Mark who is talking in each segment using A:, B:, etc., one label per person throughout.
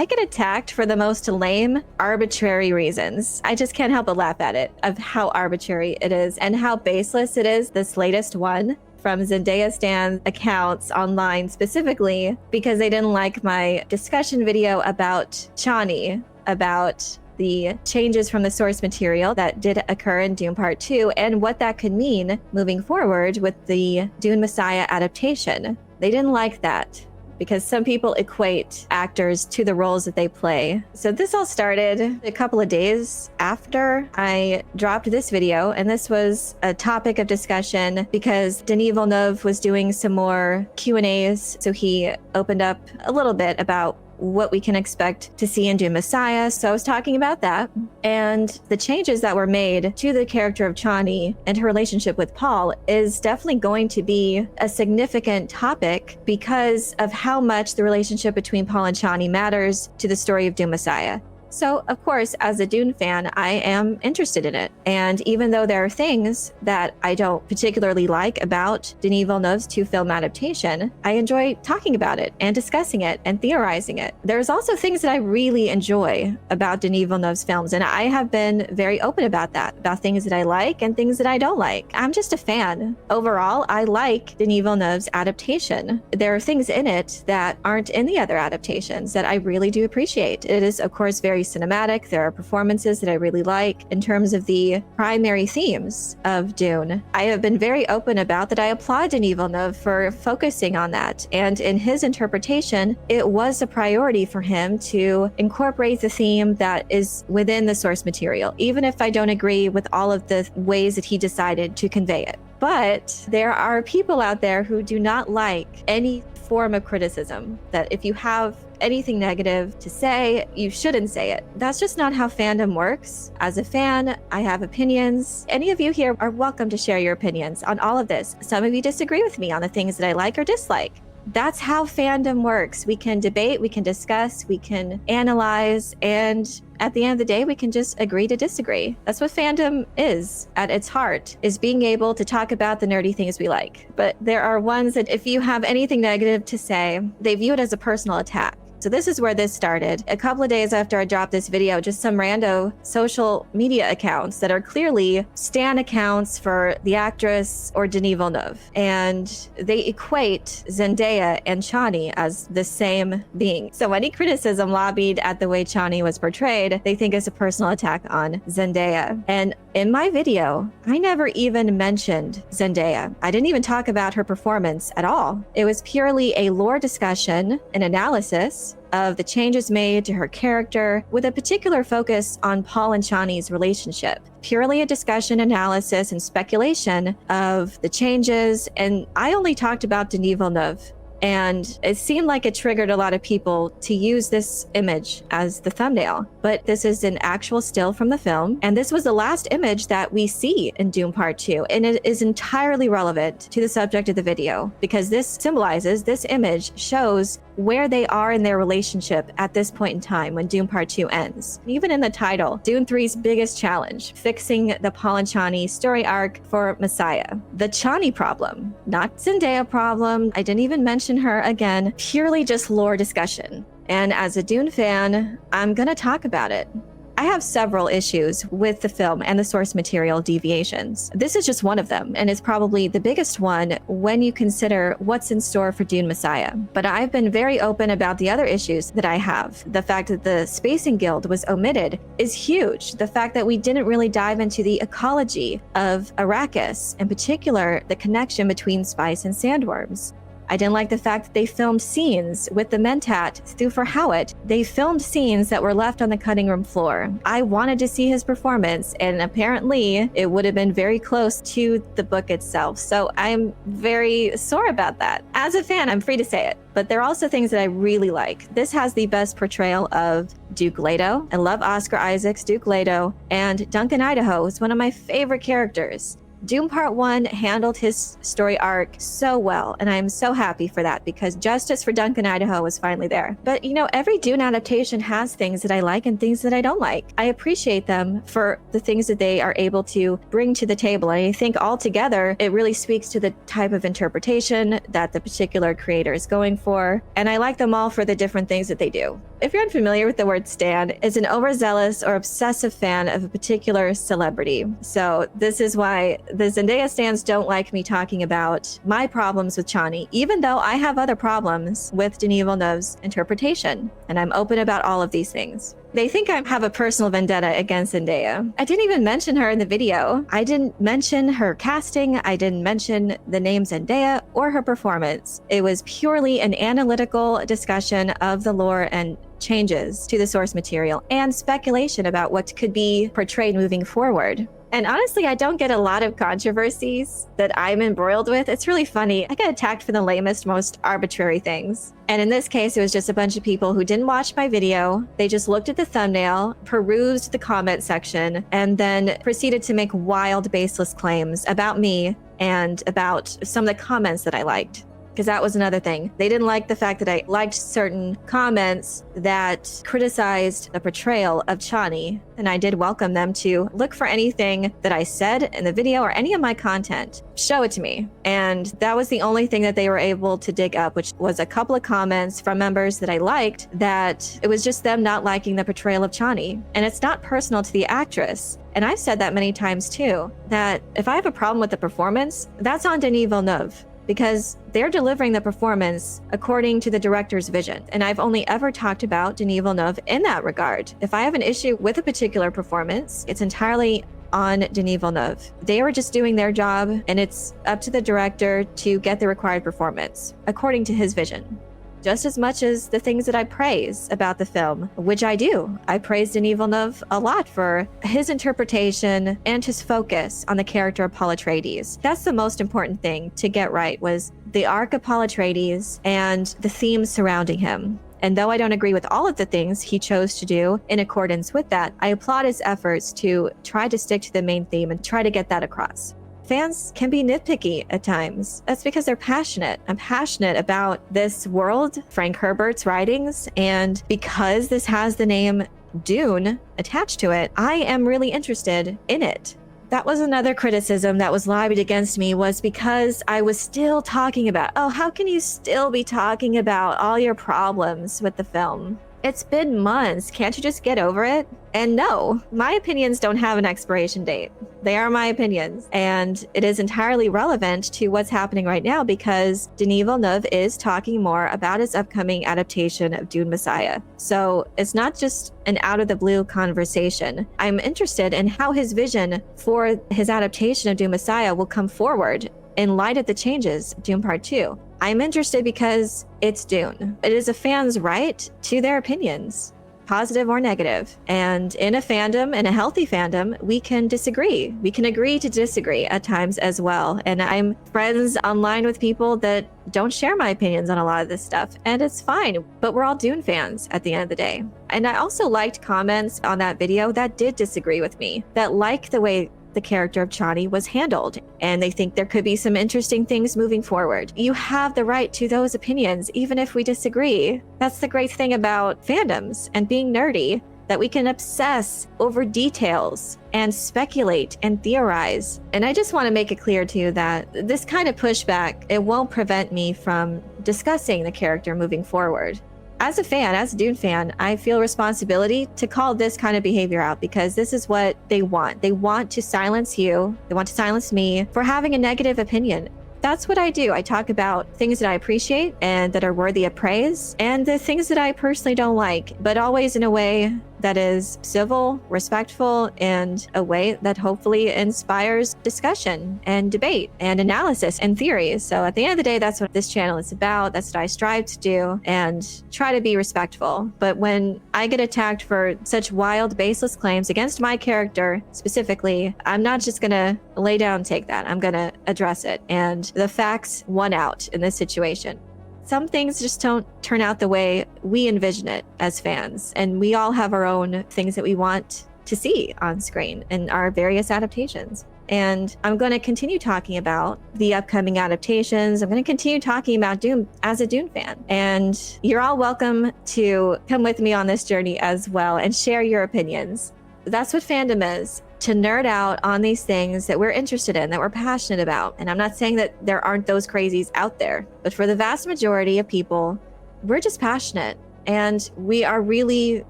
A: I get attacked for the most lame, arbitrary reasons. I just can't help but laugh at it, of how arbitrary it is and how baseless it is, this latest one from Zendaya stan accounts online specifically, because they didn't like my discussion video about Chani, about the changes from the source material that did occur in Dune Part 2 and what that could mean moving forward with the Dune Messiah adaptation. They didn't like that because some people equate actors to the roles that they play. So this all started a couple of days after I dropped this video, and this was a topic of discussion because Denis Villeneuve was doing some more Q&As, so he opened up a little bit about what we can expect to see in Dune Messiah. So I was talking about that and the changes that were made to the character of Chani and her relationship with Paul is definitely going to be a significant topic because of how much the relationship between Paul and Chani matters to the story of Dune Messiah. So, of course, as a Dune fan, I am interested in it. And even though there are things that I don't particularly like about Denis Villeneuve's two-film adaptation, I enjoy talking about it and discussing it and theorizing it. There's also things that I really enjoy about Denis Villeneuve's films, and I have been very open about that, about things that I like and things that I don't like. I'm just a fan. Overall, I like Denis Villeneuve's adaptation. There are things in it that aren't in the other adaptations that I really do appreciate. It is, of course, very cinematic. There are performances that I really like in terms of the primary themes of Dune. I have been very open about that. I applaud Denis Villeneuve for focusing on that. And in his interpretation, it was a priority for him to incorporate the theme that is within the source material, even if I don't agree with all of the ways that he decided to convey it. But there are people out there who do not like any form of criticism, that if you have anything negative to say, you shouldn't say it. That's just not how fandom works. As a fan, I have opinions. Any of you here are welcome to share your opinions on all of this. Some of you disagree with me on the things that I like or dislike. That's how fandom works. We can debate, we can discuss, we can analyze, and at the end of the day, we can just agree to disagree. That's what fandom is at its heart, is being able to talk about the nerdy things we like. But there are ones that if you have anything negative to say, they view it as a personal attack. So this is where this started. A couple of days after I dropped this video, just some rando social media accounts that are clearly stan accounts for the actress or Denis Villeneuve. And they equate Zendaya and Chani as the same being. So any criticism lobbied at the way Chani was portrayed, they think is a personal attack on Zendaya. And in my video, I never even mentioned Zendaya. I didn't even talk about her performance at all. It was purely a lore discussion, an analysis of the changes made to her character with a particular focus on Paul and Chani's relationship. Purely a discussion, analysis, and speculation of the changes, and I only talked about Denis Villeneuve. And it seemed like it triggered a lot of people to use this image as the thumbnail. But this is an actual still from the film. And this was the last image that we see in Dune Part 2. And it is entirely relevant to the subject of the video because this symbolizes, this image shows where they are in their relationship at this point in time when Dune Part 2 ends. Even in the title, Dune 3's biggest challenge, fixing the Paul and Chani story arc for Messiah. The Chani problem, not Zendaya problem. I didn't even mention her again, purely just lore discussion. And as a Dune fan, I'm gonna talk about it. I have several issues with the film and the source material deviations. This is just one of them, and it's probably the biggest one when you consider what's in store for Dune Messiah. But I've been very open about the other issues that I have. The fact that the Spacing Guild was omitted is huge. The fact that we didn't really dive into the ecology of Arrakis, in particular, the connection between spice and sandworms. I didn't like the fact that they filmed scenes with the Mentat Thufir Hawat. They filmed scenes that were left on the cutting room floor. I wanted to see his performance, and apparently it would have been very close to the book itself. So I'm very sore about that. As a fan, I'm free to say it. But there are also things that I really like. This has the best portrayal of Duke Leto. I love Oscar Isaac's Duke Leto, and Duncan Idaho is one of my favorite characters. Dune Part 1 handled his story arc so well, and I'm so happy for that because justice for Duncan Idaho was finally there. But every Dune adaptation has things that I like and things that I don't like. I appreciate them for the things that they are able to bring to the table. And I think altogether, it really speaks to the type of interpretation that the particular creator is going for. And I like them all for the different things that they do. If you're unfamiliar with the word stan, it's an overzealous or obsessive fan of a particular celebrity. So this is why the Zendaya stans don't like me talking about my problems with Chani, even though I have other problems with Denis Villeneuve's interpretation. And I'm open about all of these things. They think I have a personal vendetta against Zendaya. I didn't even mention her in the video. I didn't mention her casting. I didn't mention the name Zendaya or her performance. It was purely an analytical discussion of the lore and changes to the source material and speculation about what could be portrayed moving forward. And honestly, I don't get a lot of controversies that I'm embroiled with. It's really funny. I get attacked for the lamest, most arbitrary things. And in this case, it was just a bunch of people who didn't watch my video. They just looked at the thumbnail, perused the comment section, and then proceeded to make wild, baseless claims about me and about some of the comments that I liked. Because that was another thing. They didn't like the fact that I liked certain comments that criticized the portrayal of Chani, and I did welcome them to look for anything that I said in the video or any of my content. Show it to me. And that was the only thing that they were able to dig up, which was a couple of comments from members that I liked that it was just them not liking the portrayal of Chani. And it's not personal to the actress. And I've said that many times too, that if I have a problem with the performance, that's on Denis Villeneuve, because they're delivering the performance according to the director's vision. And I've only ever talked about Denis Villeneuve in that regard. If I have an issue with a particular performance, it's entirely on Denis Villeneuve. They were just doing their job, and it's up to the director to get the required performance according to his vision. Just as much as the things that I praise about the film, which I do. I praise Denis Villeneuve a lot for his interpretation and his focus on the character of Paul Atreides. That's the most important thing to get right, was the arc of Paul Atreides and the themes surrounding him. And though I don't agree with all of the things he chose to do in accordance with that, I applaud his efforts to try to stick to the main theme and try to get that across. Fans can be nitpicky at times. That's because they're passionate. I'm passionate about this world, Frank Herbert's writings, and because this has the name Dune attached to it, I am really interested in it. That was another criticism that was levied against me, was because I was still talking about, oh, how can you still be talking about all your problems with the film? It's been months. Can't you just get over it? And no, my opinions don't have an expiration date. They are my opinions. And it is entirely relevant to what's happening right now because Denis Villeneuve is talking more about his upcoming adaptation of Dune Messiah. So it's not just an out of the blue conversation. I'm interested in how his vision for his adaptation of Dune Messiah will come forward in light of the changes of Dune Part 2. I'm interested because it's Dune. It is a fan's right to their opinions, positive or negative. And in a fandom, in a healthy fandom, we can disagree. We can agree to disagree at times as well. And I'm friends online with people that don't share my opinions on a lot of this stuff. And it's fine, but we're all Dune fans at the end of the day. And I also liked comments on that video that did disagree with me, that like the way the character of Chani was handled, and they think there could be some interesting things moving forward. You have the right to those opinions, even if we disagree. That's the great thing about fandoms and being nerdy, that we can obsess over details and speculate and theorize. And I just want to make it clear to you that this kind of pushback, it won't prevent me from discussing the character moving forward. As a fan, as a Dune fan, I feel responsibility to call this kind of behavior out because this is what they want. They want to silence you. They want to silence me for having a negative opinion. That's what I do. I talk about things that I appreciate and that are worthy of praise, and the things that I personally don't like, but always in a way that is civil, respectful, and a way that hopefully inspires discussion and debate and analysis and theories. So at the end of the day, that's what this channel is about. That's what I strive to do and try to be respectful. But when I get attacked for such wild, baseless claims against my character specifically, I'm not just gonna lay down and take that. I'm gonna address it. And the facts won out in this situation. Some things just don't turn out the way we envision it as fans. And we all have our own things that we want to see on screen in our various adaptations. And I'm going to continue talking about the upcoming adaptations. I'm going to continue talking about Dune as a Dune fan. And you're all welcome to come with me on this journey as well and share your opinions. That's what fandom is, to nerd out on these things that we're interested in, that we're passionate about. And I'm not saying that there aren't those crazies out there, but for the vast majority of people, we're just passionate. And we are really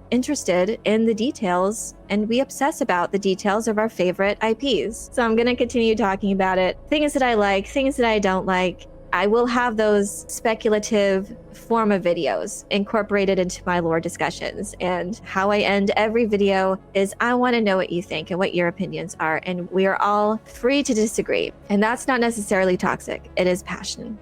A: interested in the details, and we obsess about the details of our favorite IPs. So I'm going to continue talking about it. Things that I like, things that I don't like. I will have those speculative form of videos incorporated into my lore discussions. And how I end every video is I want to know what you think and what your opinions are. And we are all free to disagree. And that's not necessarily toxic. It is passion.